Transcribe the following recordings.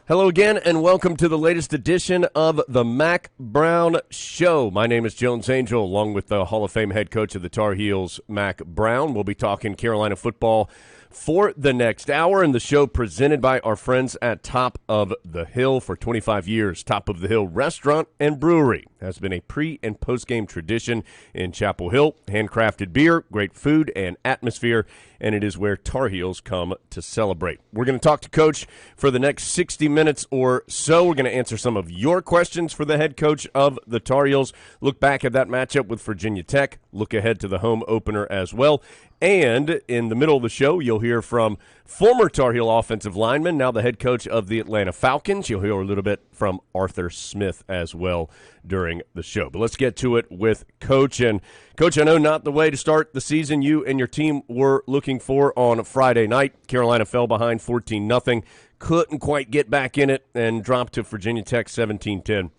Hello again, and welcome to the latest edition of the Mack Brown Show. My name is Jones Angel, along with the Hall of Fame head coach of the Tar Heels, Mack Brown. We'll be talking Carolina football for the next hour, and the show presented by our friends at Top of the Hill. For 25 years, Top of the Hill Restaurant and Brewery has been a pre- and post-game tradition in Chapel Hill. Handcrafted beer, great food, and atmosphere, and it is where Tar Heels come to celebrate. We're going to talk to Coach for the next 60 minutes or so. We're going to answer some of your questions for the head coach of the Tar Heels, look back at that matchup with Virginia Tech, look ahead to the home opener as well. And in the middle of the show, you'll hear from former Tar Heel offensive lineman, now the head coach of the Atlanta Falcons. You'll hear a little bit from Arthur Smith as well during the show. But let's get to it with Coach. And, Coach, I know not the way to start the season you and your team were looking for on Friday night. Carolina fell behind 14-0, couldn't quite get back in it, and dropped to Virginia Tech 17-10.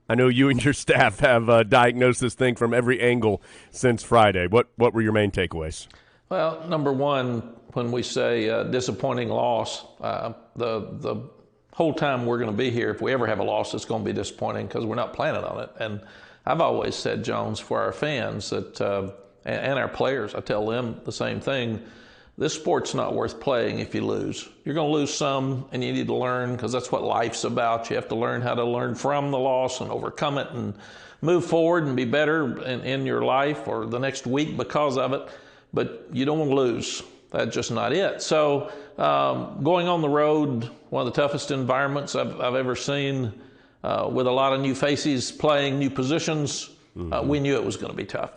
I know you and your staff have diagnosed this thing from every angle since Friday. What were your main takeaways? Well, number one, when we say disappointing loss, the whole time we're going to be here, if we ever have a loss, it's going to be disappointing because we're not planning on it. And I've always said, Jones, for our fans that and our players, I tell them the same thing. This sport's not worth playing if you lose. You're going to lose some, and you need to learn because that's what life's about. You have to learn how to learn from the loss and overcome it and move forward and be better in your life or the next week because of it. But you don't want to lose. That's just not it. So going on the road, one of the toughest environments I've ever seen with a lot of new faces playing new positions, we knew it was going to be tough.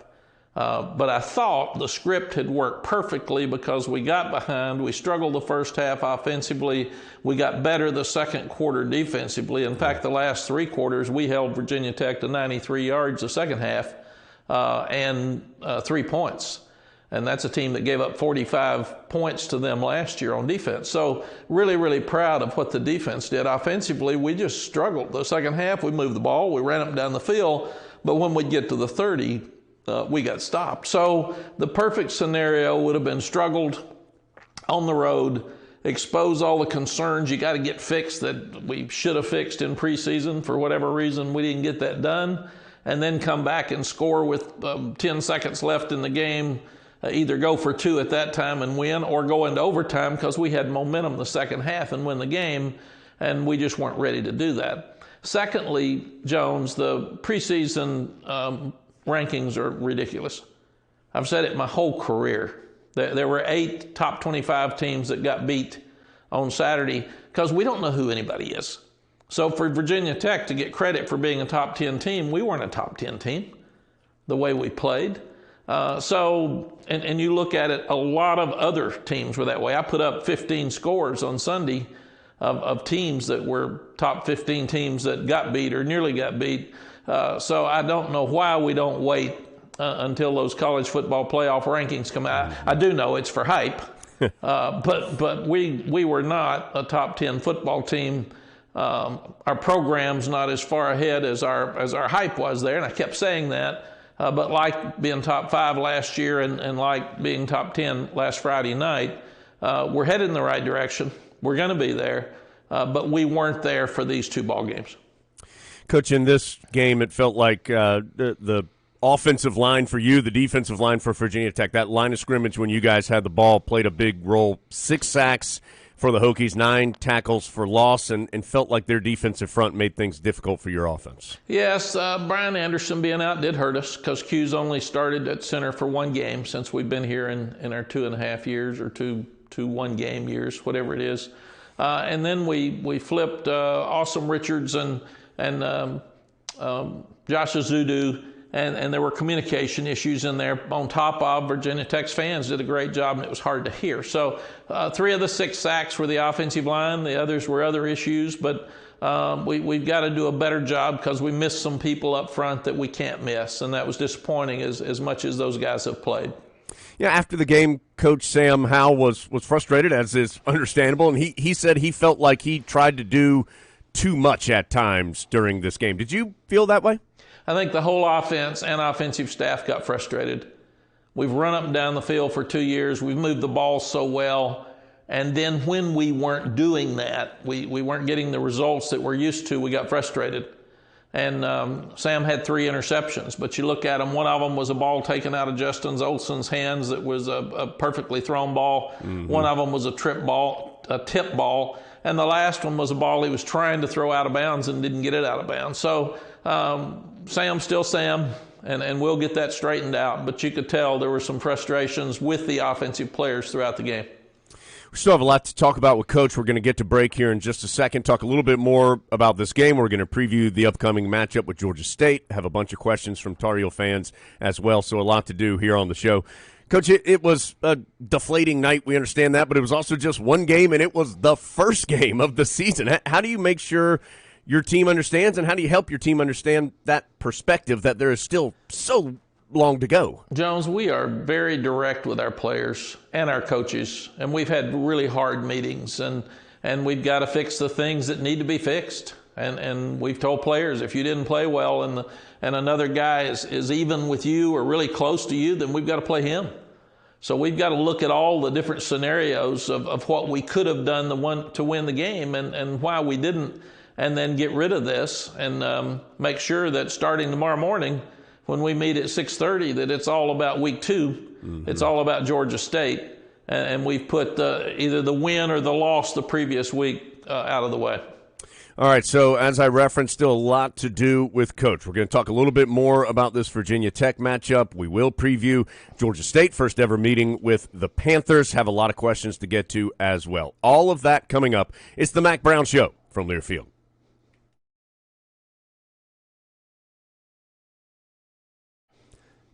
But I thought the script had worked perfectly because we got behind. We struggled the first half offensively. We got better the second quarter defensively. In fact, the last three quarters, we held Virginia Tech to 93 yards the second half and 3 points. And that's a team that gave up 45 points to them last year on defense. So really, really proud of what the defense did. Offensively, we just struggled. The second half, we moved the ball. We ran up and down the field. But when we'd get to the 30, we got stopped. So the perfect scenario would have been struggled on the road, expose all the concerns you got to get fixed that we should have fixed in preseason. For whatever reason, we didn't get that done. And then come back and score with 10 seconds left in the game. Either go for two at that time and win or go into overtime because we had momentum the second half and win the game, and we just weren't ready to do that. Secondly, Jones, the preseason rankings are ridiculous. I've said it my whole career. There were 8 top 25 teams that got beat on Saturday because we don't know who anybody is. So for Virginia Tech to get credit for being a top 10 team, we weren't a top 10 team the way we played. And you look at it, a lot of other teams were that way. I put up 15 scores on Sunday of teams that were top 15 teams that got beat or nearly got beat. So I don't know why we don't wait until those college football playoff rankings come out. I do know it's for hype, but we were not a top 10 football team. Our program's not as far ahead as our hype was there, and I kept saying that. But like being top 5 last year and like being top 10 last Friday night, we're headed in the right direction. We're going to be there, but we weren't there for these 2 ball games. Coach, in this game, it felt like the offensive line for you, the defensive line for Virginia Tech, that line of scrimmage when you guys had the ball played a big role. 6 sacks for the Hokies, 9 tackles for loss, and felt like their defensive front made things difficult for your offense. Yes, Brian Anderson being out did hurt us because Q's only started at center for 1 game since we've been here in our 2.5 years or two 1-game years, whatever it is. And then we flipped Awesome Richards and Josh Azudu, and there were communication issues in there on top of Virginia Tech's fans did a great job, and it was hard to hear. So 3 of the 6 sacks were the offensive line. The others were other issues, but we've got to do a better job because we missed some people up front that we can't miss, and that was disappointing as much as those guys have played. Yeah, after the game, Coach Sam Howell was frustrated, as is understandable, and he said he felt like he tried to do too much at times during this game. Did you feel that way? I think the whole offense and offensive staff got frustrated. We've run up and down the field for 2 years. We've moved the ball so well. And then when we weren't doing that, we weren't getting the results that we're used to, we got frustrated. And Sam had 3 interceptions, but you look at them, one of them was a ball taken out of Justin Olson's hands that was a perfectly thrown ball. Mm-hmm. One of them was a tip ball, and the last one was a ball he was trying to throw out of bounds and didn't get it out of bounds. So Sam's still Sam, and we'll get that straightened out, but you could tell there were some frustrations with the offensive players throughout the game. We still have a lot to talk about with Coach. We're going to get to break here in just a second, talk a little bit more about this game. We're going to preview the upcoming matchup with Georgia State, have a bunch of questions from Tar Heel fans as well, so a lot to do here on the show. Coach, it was a deflating night, we understand that, but it was also just one game, and it was the first game of the season. How do you make sure your team understands, and how do you help your team understand that perspective that there is still so long to go? Jones, we are very direct with our players and our coaches, and we've had really hard meetings, and we've got to fix the things that need to be fixed. And we've told players, if you didn't play well and another guy is even with you or really close to you, then we've got to play him. So we've got to look at all the different scenarios of what we could have done to win the game and why we didn't, and then get rid of this and make sure that starting tomorrow morning, when we meet at 6:30, that it's all about week 2. Mm-hmm. It's all about Georgia State, and we've put either the win or the loss the previous week out of the way. All right, so as I referenced, still a lot to do with Coach. We're going to talk a little bit more about this Virginia Tech matchup. We will preview Georgia State, first ever meeting with the Panthers. Have a lot of questions to get to as well. All of that coming up. It's the Mack Brown Show from Learfield.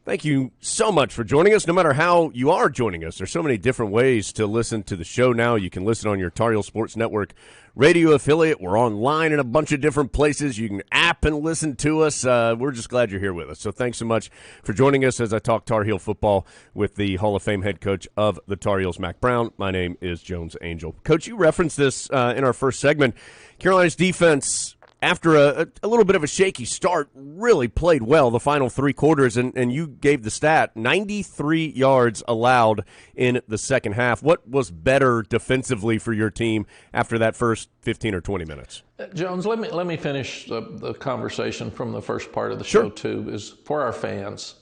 Thank you so much for joining us, no matter how you are joining us. There's so many different ways to listen to the show now. You can listen on your Tar Heel Sports Network radio affiliate. We're online in a bunch of different places. You can app and listen to us. We're just glad you're here with us. So thanks so much for joining us as I talk Tar Heel football with the Hall of Fame head coach of the Tar Heels, Mack Brown. My name is Jones Angel. Coach, you referenced this in our first segment. Carolina's defense, after a little bit of a shaky start, really played well the final 3 quarters, and you gave the stat, 93 yards allowed in the second half. What was better defensively for your team after that first 15 or 20 minutes? Jones, let me finish the conversation from the first part of the show, too, is for our fans.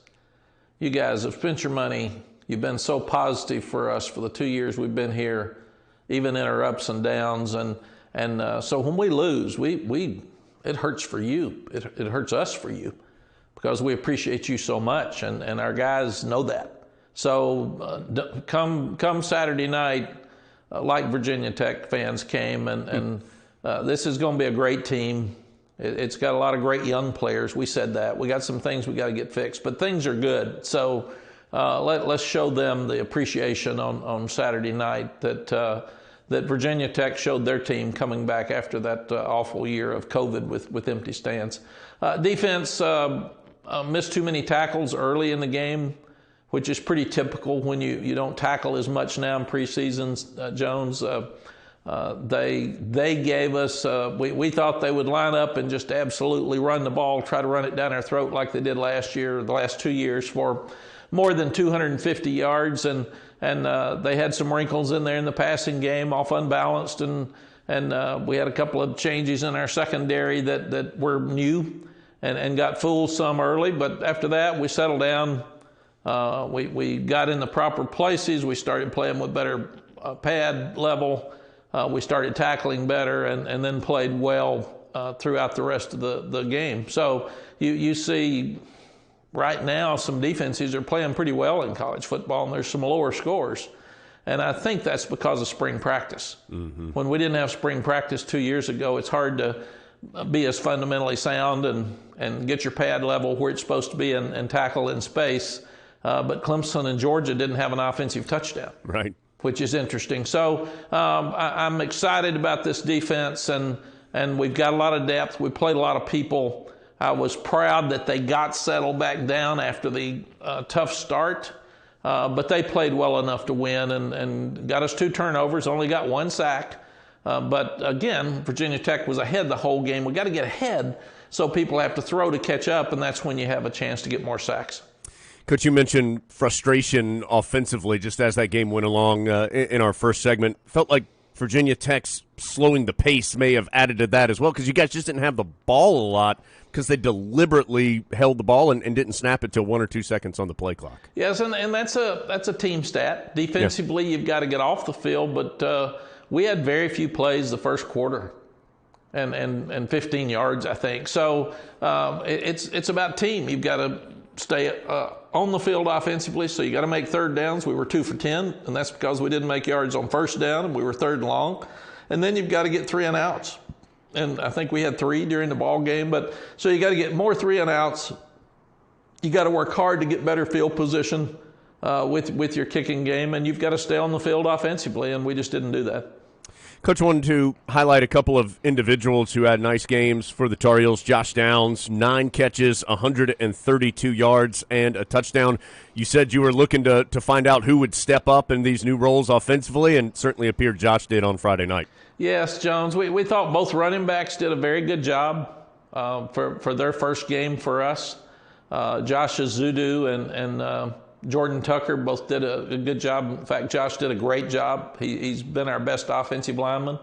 You guys have spent your money. You've been so positive for us for the 2 years we've been here, even in our ups and downs, and so when we lose, it hurts for you. It hurts us for you because we appreciate you so much, and our guys know that. So come Saturday night, like Virginia Tech fans came, and this is going to be a great team. It's got a lot of great young players. We said that. We got some things we got to get fixed, but things are good. So let's show them the appreciation on Saturday night that Virginia Tech showed their team coming back after that awful year of COVID with empty stands. Defense missed too many tackles early in the game, which is pretty typical when you don't tackle as much now in preseasons, Jones. They gave us, we thought they would line up and just absolutely run the ball, try to run it down our throat like they did last year, the last 2 years, for more than 250 yards, and they had some wrinkles in there in the passing game, off unbalanced, and we had a couple of changes in our secondary that were new and got fooled some early, but after that we settled down. We got in the proper places. We started playing with better pad level. We started tackling better and then played well throughout the rest of the game. So you see right now some defenses are playing pretty well in college football, and there's some lower scores. And I think that's because of spring practice. Mm-hmm. When we didn't have spring practice 2 years ago, it's hard to be as fundamentally sound and get your pad level where it's supposed to be and tackle in space. But Clemson and Georgia didn't have an offensive touchdown. Right. Which is interesting. So I'm excited about this defense, and we've got a lot of depth. We played a lot of people. I was proud that they got settled back down after the tough start, but they played well enough to win and got us 2 turnovers, only got 1 sack. But again, Virginia Tech was ahead the whole game. We got to get ahead so people have to throw to catch up, and that's when you have a chance to get more sacks. Coach, you mentioned frustration offensively just as that game went along in our first segment. Felt like Virginia Tech's slowing the pace may have added to that as well, because you guys just didn't have the ball a lot because they deliberately held the ball and didn't snap it till 1 or 2 seconds on the play clock. Yes, and that's a team stat. Defensively, You've got to get off the field, but we had very few plays the first quarter. And 15 yards, I think. So it's about team. You've got to stay on the field offensively, so you got to make third downs. We were 2 for 10, and that's because we didn't make yards on first down, and we were third and long. And then you've got to get 3 and outs. And I think we had 3 during the ball game. But so you got to get more 3 and outs. You got to work hard to get better field position with your kicking game, and you've got to stay on the field offensively, and we just didn't do that. Coach, wanted to highlight a couple of individuals who had nice games for the Tar Heels. Josh Downs, 9 catches, 132 yards, and a touchdown. You said you were looking to find out who would step up in these new roles offensively, and certainly appeared Josh did on Friday night. Yes, Jones. We thought both running backs did a very good job for their first game for us. Josh Azudu and Jordan Tucker both did a good job. In fact, Josh did a great job. He's been our best offensive lineman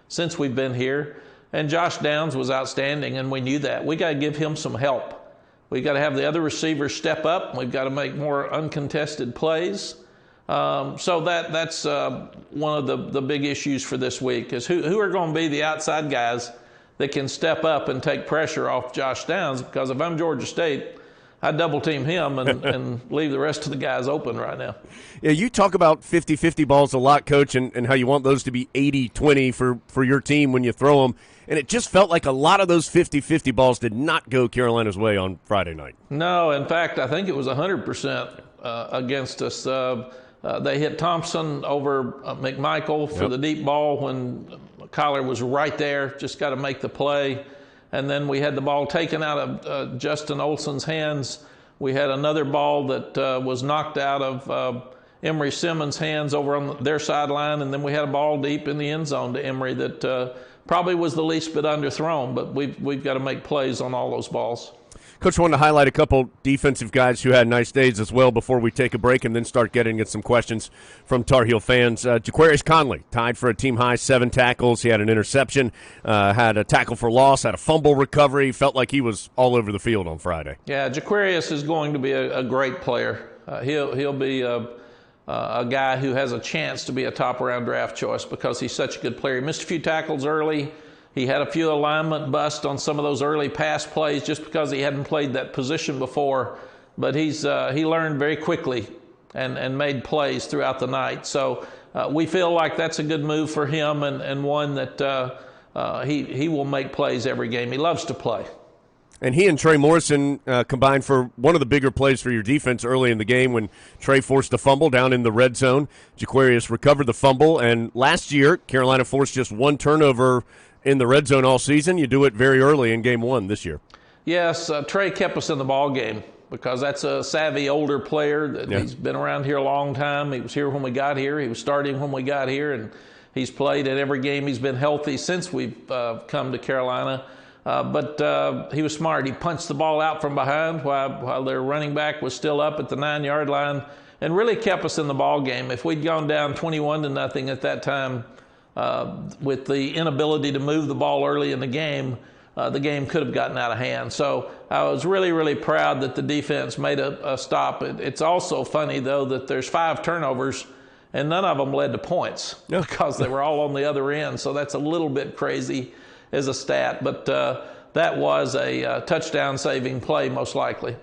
since we've been here. And Josh Downs was outstanding, and we knew that. We got to give him some help. We got to have the other receivers step up. We've got to make more uncontested plays. So that's one of the big issues for this week is who are going to be the outside guys that can step up and take pressure off Josh Downs, because if I'm Georgia State, I double team him and leave the rest of the guys open right now. Yeah, you talk about 50-50 balls a lot, Coach, and how you want those to be 80-20 for your team when you throw them. And it just felt like a lot of those 50-50 balls did not go Carolina's way on Friday night. No, in fact, I think it was 100% against us. They hit Thompson over McMichael for the deep ball when Kyler was right there, just got to make the play. And then we had the ball taken out of Justin Olson's hands. We had another ball that was knocked out of Emory Simmons' hands over on their sideline. And then we had a ball deep in the end zone to Emory that probably was the least bit underthrown. But we've got to make plays on all those balls. Coach, wanted to highlight a couple defensive guys who had nice days as well before we take a break and then start getting at some questions from Tar Heel fans. Jaquarius Conley tied for a team-high 7 tackles. He had an interception, had a tackle for loss, had a fumble recovery. Felt like he was all over the field on Friday. Yeah, Jaquarius is going to be a great player. He'll be a guy who has a chance to be a top-round draft choice because he's such a good player. He missed a few tackles early. He had a few alignment busts on some of those early pass plays just because he hadn't played that position before. But he learned very quickly and made plays throughout the night. So we feel like that's a good move for him and one that he will make plays every game. He loves to play. And he and Trey Morrison combined for one of the bigger plays for your defense early in the game when Trey forced a fumble down in the red zone. Jaquarius recovered the fumble. And last year, Carolina forced just 1 turnover in the red zone all season. You do it very early in game 1 this year. Yes, Trey kept us in the ball game because that's a savvy older player. He's been around here a long time. He was here when we got here. He was starting when we got here, and he's played in every game. He's been healthy since we've come to Carolina. But he was smart. He punched the ball out from behind while their running back was still up at the 9-yard line and really kept us in the ball game. If we'd gone down 21-0 at that time, with the inability to move the ball early in the game could have gotten out of hand. So I was really, really proud that the defense made a stop. It's also funny, though, that there's 5 turnovers, and none of them led to points because they were all on the other end. So that's a little bit crazy as a stat. But that was a touchdown-saving play, most likely.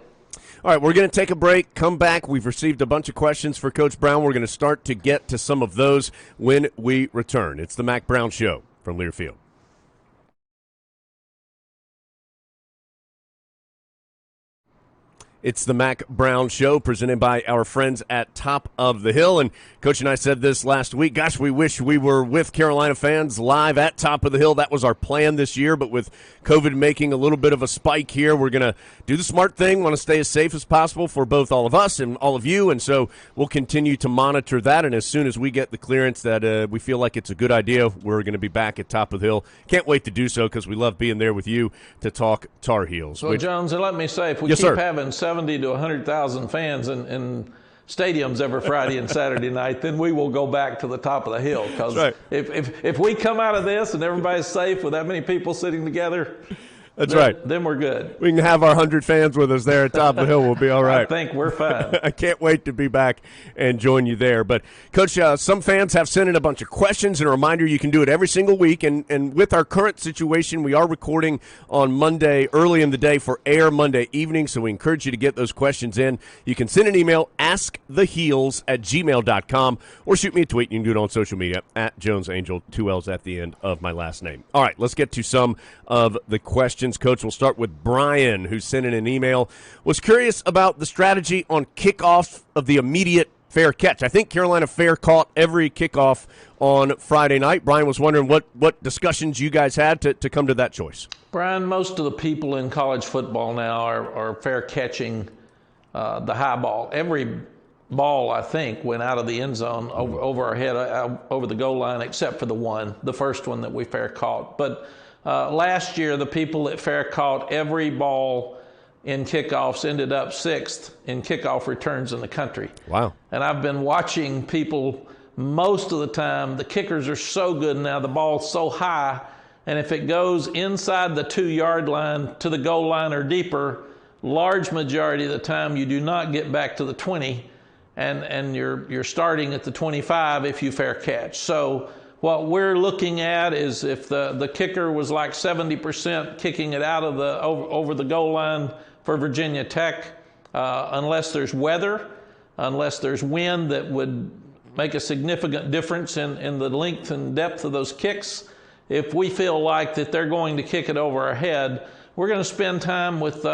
All right, we're going to take a break, come back. We've received a bunch of questions for Coach Brown. We're going to start to get to some of those when we return. It's the Mack Brown Show from Learfield. It's the Mack Brown Show presented by our friends at Top of the Hill. And Coach and I said this last week. Gosh, we wish we were with Carolina fans live at Top of the Hill. That was our plan this year. But with COVID making a little bit of a spike here, we're going to do the smart thing, want to stay as safe as possible for both all of us and all of you. And so we'll continue to monitor that. And as soon as we get the clearance that we feel like it's a good idea, we're going to be back at Top of the Hill. Can't wait to do so because we love being there with you to talk Tar Heels. Well, Jones, and let me say, if we Yes, keep sir. having 70 to 100,000 fans in stadiums every Friday and Saturday night, then we will go back to the top of the hill. Because right. if we come out of this and everybody's safe with that many people sitting together, that's right. Then we're good. We can have our 100 fans with us there at top of the hill. We'll be all right. I think we're fine. I can't wait to be back and join you there. But, Coach, some fans have sent in a bunch of questions, and a reminder you can do it every single week. And with our current situation, we are recording on Monday early in the day for air Monday evening, so we encourage you to get those questions in. You can send an email, asktheheels@gmail.com, or shoot me a tweet. You can do it on social media, @JonesAngel, 2 L's at the end of my last name. All right, let's get to some of the questions. Coach, we'll start with Brian, who sent in an email. Was curious about the strategy on kickoff of the immediate fair catch. I think Carolina fair caught every kickoff on Friday night. Brian was wondering what discussions you guys had to come to that choice. Brian, most of the people in college football now are fair catching the high ball. Every ball, I think, went out of the end zone over our head, over the goal line, except for the first one that we fair caught. But last year, the people that fair caught every ball in kickoffs ended up 6th in kickoff returns in the country. Wow. And I've been watching people most of the time. The kickers are so good now. The ball's so high. And if it goes inside the 2-yard line to the goal line or deeper, large majority of the time you do not get back to the 20. And you're starting at the 25 if you fair catch. So what we're looking at is if the kicker was like 70% kicking it out of over the goal line for Virginia Tech, unless there's weather, unless there's wind that would make a significant difference in the length and depth of those kicks. If we feel like that they're going to kick it over our head, we're going to spend time with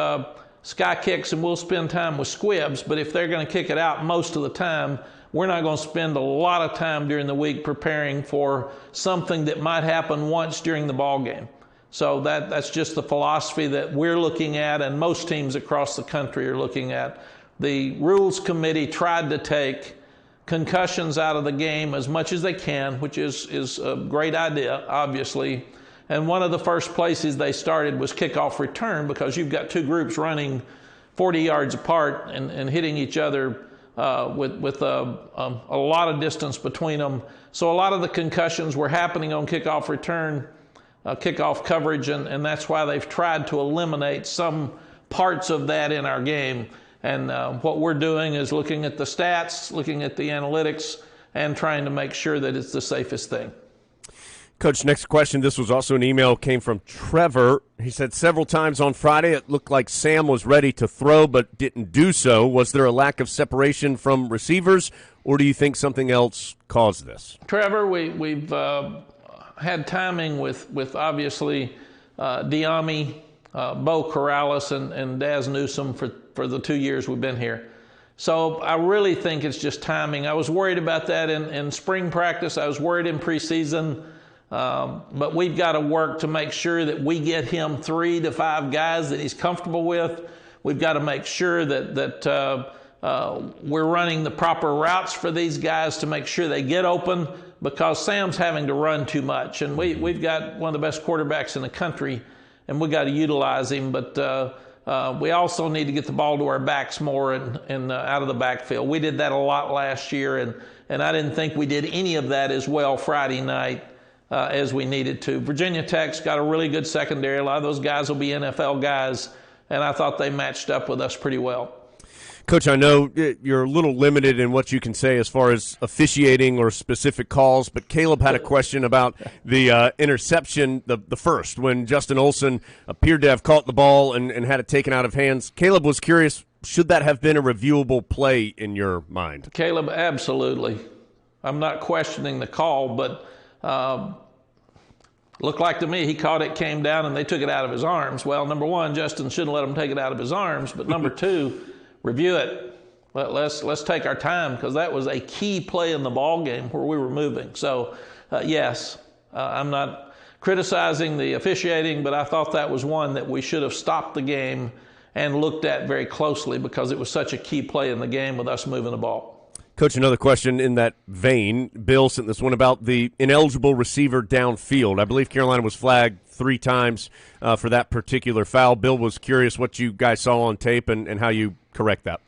sky kicks and we'll spend time with squibs. But if they're going to kick it out most of the time, we're not going to spend a lot of time during the week preparing for something that might happen once during the ball game. So that's just the philosophy that we're looking at, and most teams across the country are looking at. The rules committee tried to take concussions out of the game as much as they can, which is a great idea, obviously. And one of the first places they started was kickoff return, because you've got two groups running 40 yards apart and hitting each other with a lot of distance between them. So a lot of the concussions were happening on kickoff return, kickoff coverage, and that's why they've tried to eliminate some parts of that in our game. And what we're doing is looking at the stats, looking at the analytics, and trying to make sure that it's the safest thing. Coach, next question. This was also an email, came from Trevor. He said several times on Friday it looked like Sam was ready to throw but didn't do so. Was there a lack of separation from receivers, or do you think something else caused this? Trevor, we've had timing with obviously Diami, Bo Corrales, and Daz Newsome for the 2 years we've been here. So I really think it's just timing. I was worried about that in spring practice. I was worried in preseason. But we've got to work to make sure that we get him 3 to 5 guys that he's comfortable with. We've got to make sure that we're running the proper routes for these guys to make sure they get open, because Sam's having to run too much. And we've got one of the best quarterbacks in the country, and we've got to utilize him. But we also need to get the ball to our backs more and out of the backfield. We did that a lot last year, and I didn't think we did any of that as well Friday night as we needed to. Virginia Tech's got a really good secondary. A lot of those guys will be NFL guys, and I thought they matched up with us pretty well. Coach, I know you're a little limited in what you can say as far as officiating or specific calls, but Caleb had a question about the interception, the first, when Justin Olson appeared to have caught the ball and had it taken out of hands. Caleb was curious, should that have been a reviewable play in your mind? Caleb, absolutely. I'm not questioning the call, but looked like to me he caught it, came down, and they took it out of his arms. Well, number one, Justin shouldn't let him take it out of his arms, but number two, review it. Let's take our time, because that was a key play in the ball game where we were moving. So, yes, I'm not criticizing the officiating, but I thought that was one that we should have stopped the game and looked at very closely, because it was such a key play in the game with us moving the ball. Coach, another question in that vein. Bill sent this one about the ineligible receiver downfield. I believe Carolina was flagged 3 times for that particular foul. Bill was curious what you guys saw on tape and how you correct that.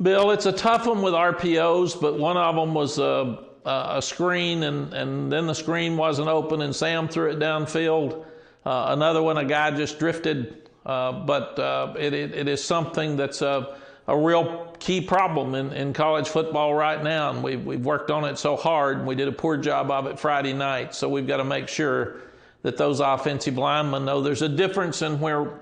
Bill, it's a tough one with RPOs, but one of them was a screen, and then the screen wasn't open, and Sam threw it downfield. Another one, a guy just drifted, but it is something that's a real key problem in college football right now, and we've worked on it so hard, and we did a poor job of it Friday night, so we've got to make sure that those offensive linemen know there's a difference in where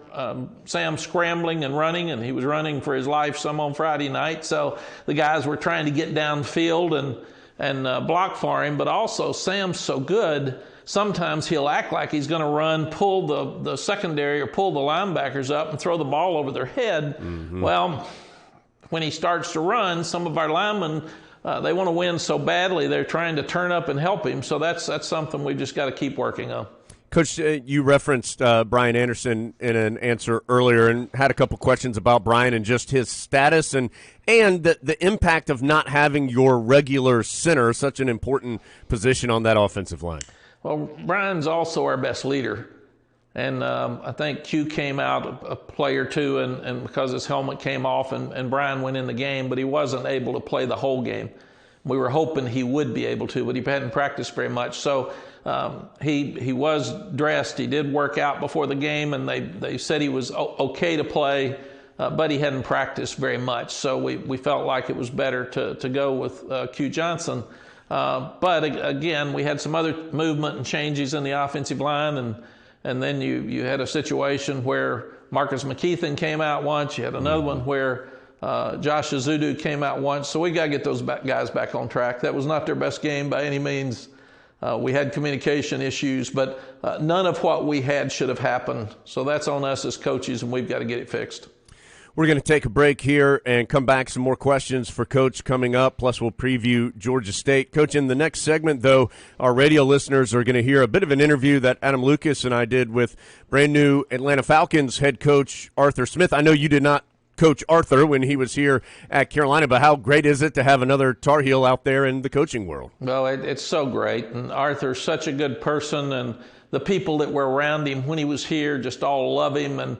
Sam's scrambling and running, and he was running for his life some on Friday night, so the guys were trying to get downfield and block for him, but also Sam's so good, sometimes he'll act like he's going to run, pull the secondary or pull the linebackers up and throw the ball over their head. Mm-hmm. Well, when he starts to run, some of our linemen, they want to win so badly, they're trying to turn up and help him, so that's something we've just got to keep working on. Coach, you referenced Brian Anderson in an answer earlier and had a couple questions about Brian and just his status and the impact of not having your regular center, such an important position on that offensive line. Well, Brian's also our best leader. And I think Q came out a play or two, and because his helmet came off, and Brian went in the game, but he wasn't able to play the whole game. We were hoping he would be able to, but he hadn't practiced very much. So he was dressed. He did work out before the game, and they said he was okay to play, but he hadn't practiced very much. So we felt like it was better to go with Q Johnson. But again, we had some other movement and changes in the offensive line, and then you had a situation where Marcus McKeithen came out once. You had another one where Josh Azudu came out once. So we got to get those guys back on track. That was not their best game by any means. We had communication issues, but none of what we had should have happened. So that's on us as coaches, and we've got to get it fixed. We're going to take a break here and come back. Some more questions for Coach coming up, plus we'll preview Georgia State. Coach, in the next segment, though, our radio listeners are going to hear a bit of an interview that Adam Lucas and I did with brand new Atlanta Falcons head coach Arthur Smith. I know you did not coach Arthur when he was here at Carolina, but how great is it to have another Tar Heel out there in the coaching world? Well, it's so great, and Arthur's such a good person, and the people that were around him when he was here just all love him, and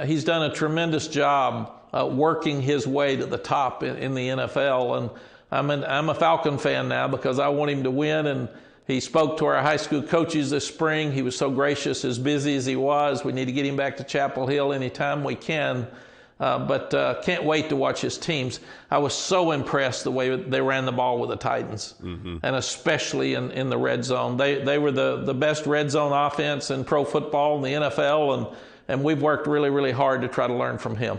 he's done a tremendous job working his way to the top in the NFL. And I'm a Falcon fan now because I want him to win. And he spoke to our high school coaches this spring. He was so gracious, as busy as he was. We need to get him back to Chapel Hill anytime we can. But can't wait to watch his teams. I was so impressed the way they ran the ball with the Titans, and especially in the red zone. They were the best red zone offense in pro football in the NFL, and we've worked really, really hard to try to learn from him.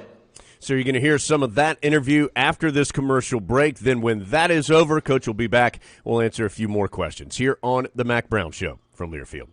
So you're going to hear some of that interview after this commercial break. Then when that is over, Coach will be back. We'll answer a few more questions here on The Mack Brown Show from Learfield.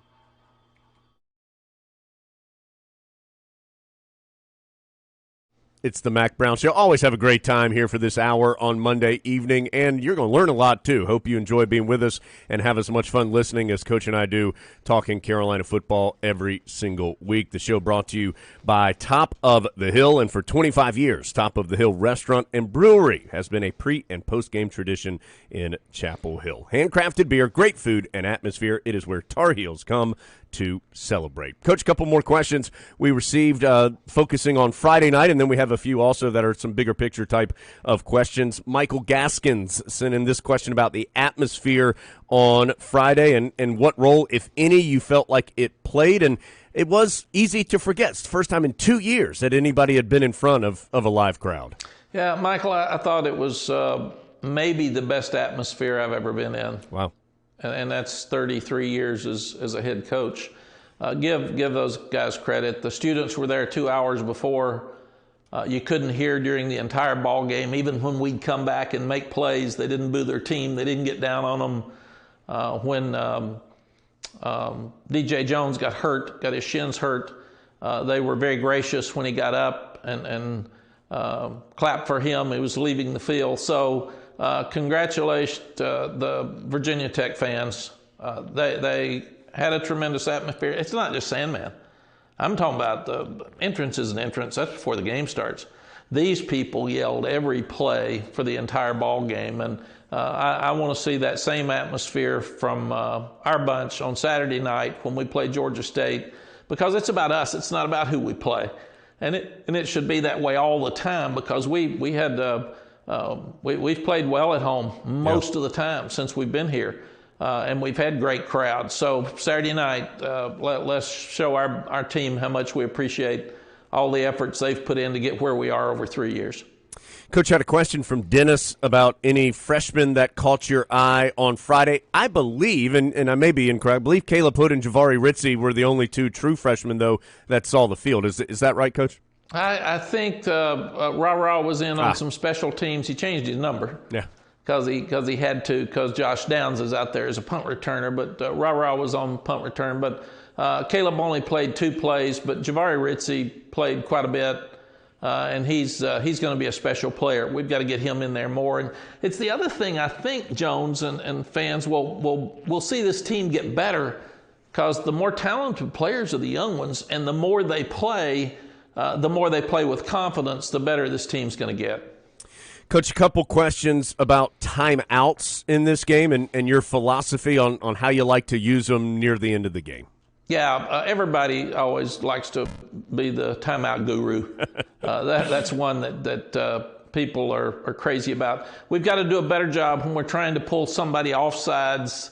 It's the Mack Brown Show. Always have a great time here for this hour on Monday evening, and you're going to learn a lot, too. Hope you enjoy being with us and have as much fun listening as Coach and I do, talking Carolina football every single week. The show brought to you by Top of the Hill, and for 25 years, Top of the Hill Restaurant and Brewery has been a pre- and post-game tradition in Chapel Hill. Handcrafted beer, great food, and atmosphere. It is where Tar Heels come to celebrate. Coach, a couple more questions we received focusing on Friday night, and then we have a few also that are some bigger picture type of questions. Michael Gaskins sent in this question about the atmosphere on Friday and what role, if any, you felt like it played. And it was easy to forget. It's the first time in 2 years that anybody had been in front of a live crowd. Yeah, Michael, I thought it was maybe the best atmosphere I've ever been in. Wow. And that's 33 years as a head coach. Give those guys credit. The students were there 2 hours before. You couldn't hear during the entire ball game. Even when we'd come back and make plays, they didn't boo their team. They didn't get down on them. When DJ Jones got hurt, got his shins hurt, they were very gracious when he got up and clapped for him. He was leaving the field. So congratulations to the Virginia Tech fans. They had a tremendous atmosphere. It's not just Sandman. I'm talking about the entrance is an entrance. That's before the game starts. These people yelled every play for the entire ball game, and I want to see that same atmosphere from our bunch on Saturday night when we play Georgia State, because it's about us. It's not about who we play. And it should be that way all the time, because we've played well at home most of the time since we've been here, and we've had great crowds. So Saturday night, let's show our team how much we appreciate all the efforts they've put in to get where we are over 3 years. Coach had a question from Dennis about any freshmen that caught your eye on Friday. I believe, and I may be incorrect, I believe Caleb Hood and Javari Ritzie were the only two true freshmen, though, that saw the field. Is that right, Coach? I think Ra was in on some special teams. He changed his number. Yeah. Because he had to, because Josh Downs is out there as a punt returner, but Ra was on punt return. But Caleb only played 2 plays, but Javari Ritzie played quite a bit. And he's going to be a special player. We've got to get him in there more. And it's the other thing, I think, Jones and fans will see this team get better, because the more talented players are the young ones, and the more they play with confidence, the better this team's going to get. Coach, a couple questions about timeouts in this game and your philosophy on how you like to use them near the end of the game. Yeah, everybody always likes to be the timeout guru. That's one that people are crazy about. We've got to do a better job when we're trying to pull somebody offsides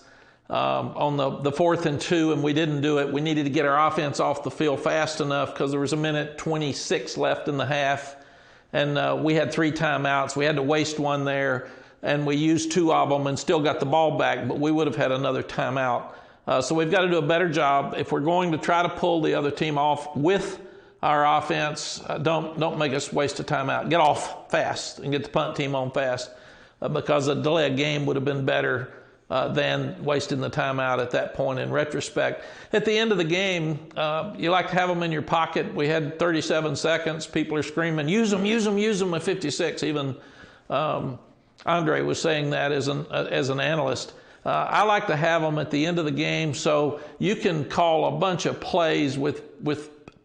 on the 4th and 2, and we didn't do it. We needed to get our offense off the field fast enough, because there was 1:26 left in the half, and we had 3 timeouts. We had to waste one there, and we used 2 of them and still got the ball back, but we would have had another timeout. So we've got to do a better job. If we're going to try to pull the other team off with our offense, don't make us waste a timeout. Get off fast and get the punt team on fast, because a delay of game would have been better than wasting the timeout at that point in retrospect. At the end of the game, you like to have them in your pocket. We had 37 seconds. People are screaming, use them, use them, use them at 56. Even Andre was saying that as an analyst. I like to have them at the end of the game, so you can call a bunch of plays with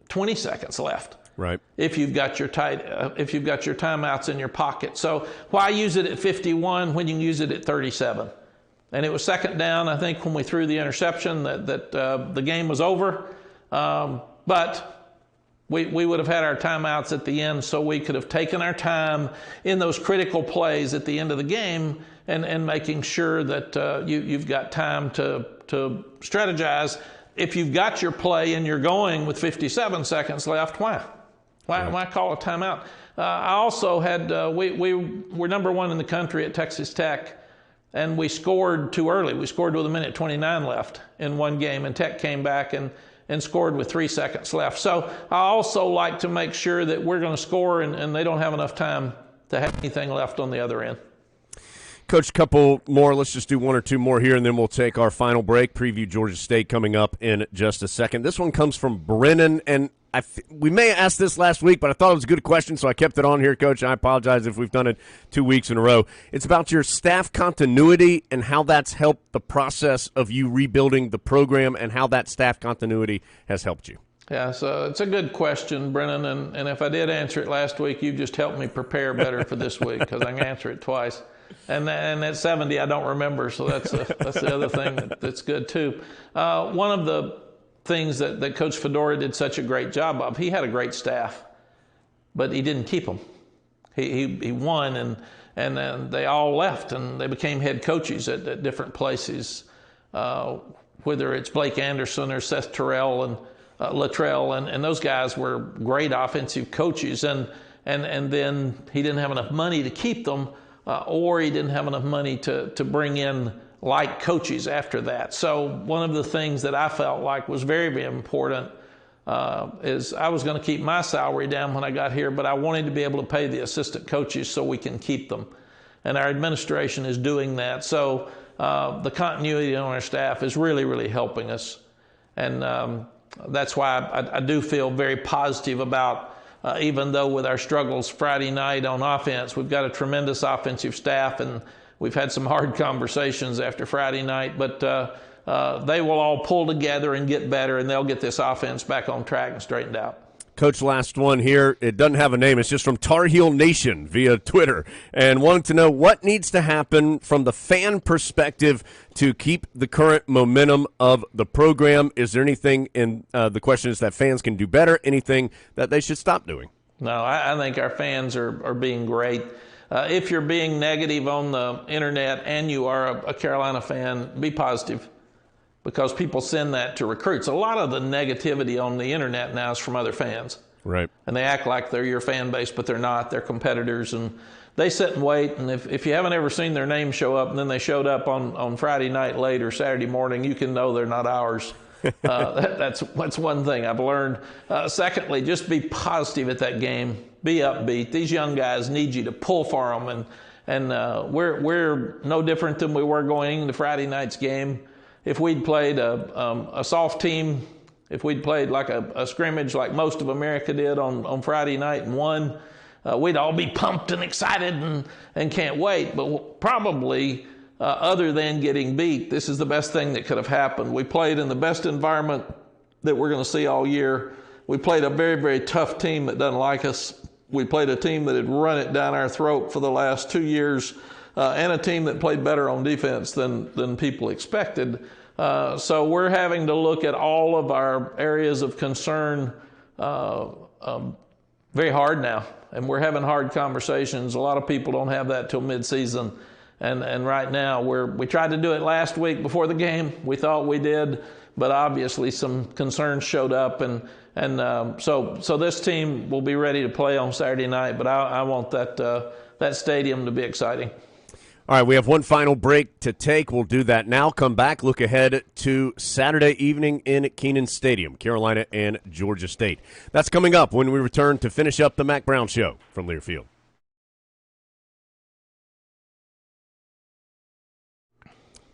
20 seconds left. Right. If you've got your timeouts in your pocket. So why use it at 51 when you can use it at 37? And it was second down, I think, when we threw the interception that the game was over. But we would have had our timeouts at the end, so we could have taken our time in those critical plays at the end of the game and making sure that you've got time to strategize. If you've got your play and you're going with 57 seconds left, why call a timeout? I also had we were number 1 in the country at Texas Tech, and we scored too early. We scored with 1:29 left in one game, and Tech came back and scored with 3 seconds left. So I also like to make sure that we're going to score and they don't have enough time to have anything left on the other end. Coach, a couple more. Let's just do 1 or 2 more here, and then we'll take our final break. Preview Georgia State coming up in just a second. This one comes from Brennan, and we may have asked this last week, but I thought it was a good question, so I kept it on here, Coach. I apologize if we've done it 2 weeks in a row. It's about your staff continuity and how that's helped the process of you rebuilding the program, and how that staff continuity has helped you. Yeah, so it's a good question, Brennan, and if I did answer it last week, you just helped me prepare better for this week, because I can answer it twice. And at 70, I don't remember, so that's the other thing that's good too. One of the things that Coach Fedora did such a great job of, he had a great staff, but he didn't keep them. He won, and then they all left, and they became head coaches at different places, whether it's Blake Anderson or Seth Terrell and Luttrell, and those guys were great offensive coaches, and then he didn't have enough money to keep them, or he didn't have enough money to bring in like coaches after that. So one of the things that I felt like was very, very important is I was going to keep my salary down when I got here, but I wanted to be able to pay the assistant coaches so we can keep them. And our administration is doing that. So the continuity on our staff is really, really helping us. And that's why I do feel very positive about even though with our struggles Friday night on offense, we've got a tremendous offensive staff, and we've had some hard conversations after Friday night, but they will all pull together and get better, and they'll get this offense back on track and straightened out. Coach, last one here. It doesn't have a name. It's just from Tar Heel Nation via Twitter, and wanted to know what needs to happen from the fan perspective to keep the current momentum of the program. Is there anything in the question is that fans can do better, anything that they should stop doing? No, I think our fans are being great. If you're being negative on the internet and you are a Carolina fan, be positive, because people send that to recruits. A lot of the negativity on the internet now is from other fans. Right. And they act like they're your fan base, but they're not. They're competitors, and they sit and wait. And if you haven't ever seen their name show up and then they showed up on Friday night late or Saturday morning, you can know they're not ours. That's one thing I've learned. Secondly, just be positive at that game. Be upbeat. These young guys need you to pull for them, and we're no different than we were going into Friday night's game. If we'd played a soft team, if we'd played like a scrimmage like most of America did on Friday night and won, we'd all be pumped and excited and can't wait. But probably, other than getting beat, this is the best thing that could have happened. We played in the best environment that we're going to see all year. We played a very, very tough team that doesn't like us. We played a team that had run it down our throat for the last 2 years, and a team that played better on defense than people expected. So we're having to look at all of our areas of concern very hard now, and we're having hard conversations. A lot of people don't have that till mid-season, and right now we tried to do it last week before the game. We thought we did, but obviously some concerns showed up, and so this team will be ready to play on Saturday night. But I want that stadium to be exciting. All right, we have one final break to take. We'll do that now. Come back, look ahead to Saturday evening in Kenan Stadium, Carolina and Georgia State. That's coming up when we return to finish up the Mack Brown Show from Learfield.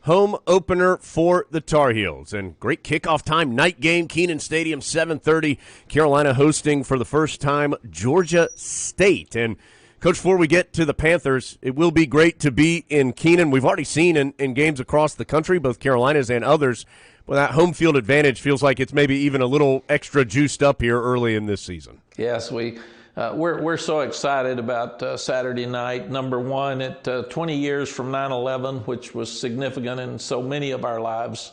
Home opener for the Tar Heels, and great kickoff time, night game, Kenan Stadium, 7:30. Carolina hosting for the first time Georgia State. And Coach, before we get to the Panthers, it will be great to be in Kenan. We've already seen in games across the country, both Carolinas and others, but that home field advantage feels like it's maybe even a little extra juiced up here early in this season. Yes, we're so excited about Saturday night. Number one, at 20 years from 9/11, which was significant in so many of our lives,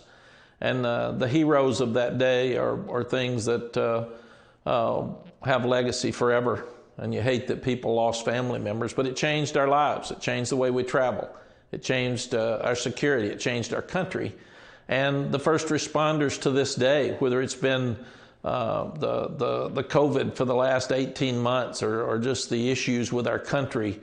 and the heroes of that day are things that have legacy forever. And you hate that people lost family members, but it changed our lives. It changed the way we travel. It changed our security. It changed our country. And the first responders to this day, whether it's been the COVID for the last 18 months or just the issues with our country,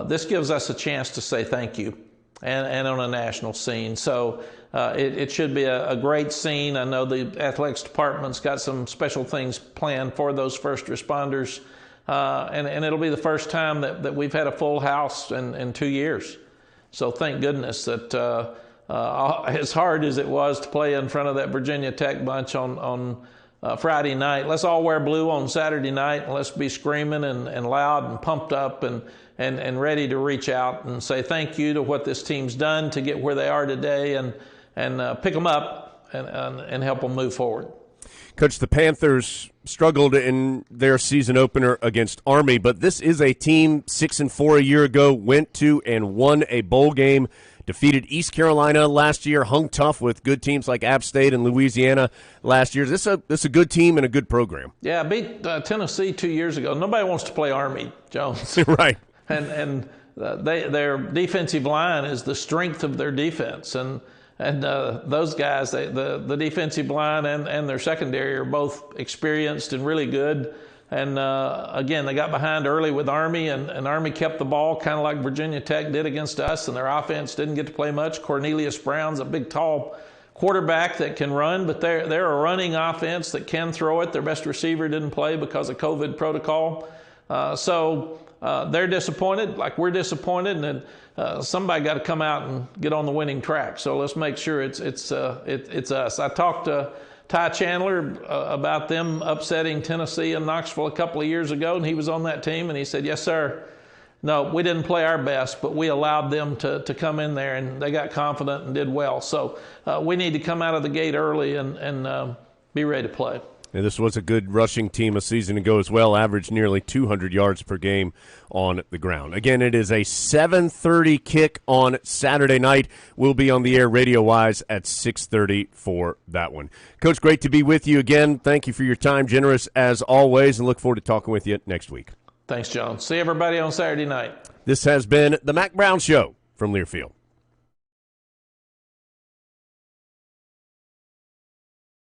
this gives us a chance to say thank you and on a national scene. So it should be a great scene. I know the athletics department's got some special things planned for those first responders. And it'll be the first time that we've had a full house in 2 years. So thank goodness that as hard as it was to play in front of that Virginia Tech bunch on Friday night, let's all wear blue on Saturday night, and let's be screaming and loud and pumped up and ready to reach out and say thank you to what this team's done to get where they are today, and pick them up and help them move forward. Coach, the Panthers struggled in their season opener against Army, but this is a team 6-4 a year ago, went to and won a bowl game, defeated East Carolina last year, hung tough with good teams like App State and Louisiana last year. This is a good team and a good program. Yeah, beat Tennessee 2 years ago. Nobody wants to play Army, Jones. Right. And their defensive line is the strength of their defense, and those guys, the defensive line and their secondary are both experienced and really good. And again, they got behind early with Army, and Army kept the ball kind of like Virginia Tech did against us, and their offense didn't get to play much. Cornelius Brown's a big, tall quarterback that can run, but they're a running offense that can throw it. Their best receiver didn't play because of COVID protocol. So they're disappointed, like we're disappointed, and somebody got to come out and get on the winning track. So let's make sure it's us. I talked to Ty Chandler about them upsetting Tennessee and Knoxville a couple of years ago, and he was on that team, and he said, yes, sir. No, we didn't play our best, but we allowed them to come in there, and they got confident and did well. So we need to come out of the gate early and be ready to play. And this was a good rushing team a season ago as well, averaged nearly 200 yards per game on the ground. Again, it is a 7:30 kick on Saturday night. We'll be on the air radio-wise at 6:30 for that one. Coach, great to be with you again. Thank you for your time, generous as always, and look forward to talking with you next week. Thanks, John. See everybody on Saturday night. This has been the Mack Brown Show from Learfield.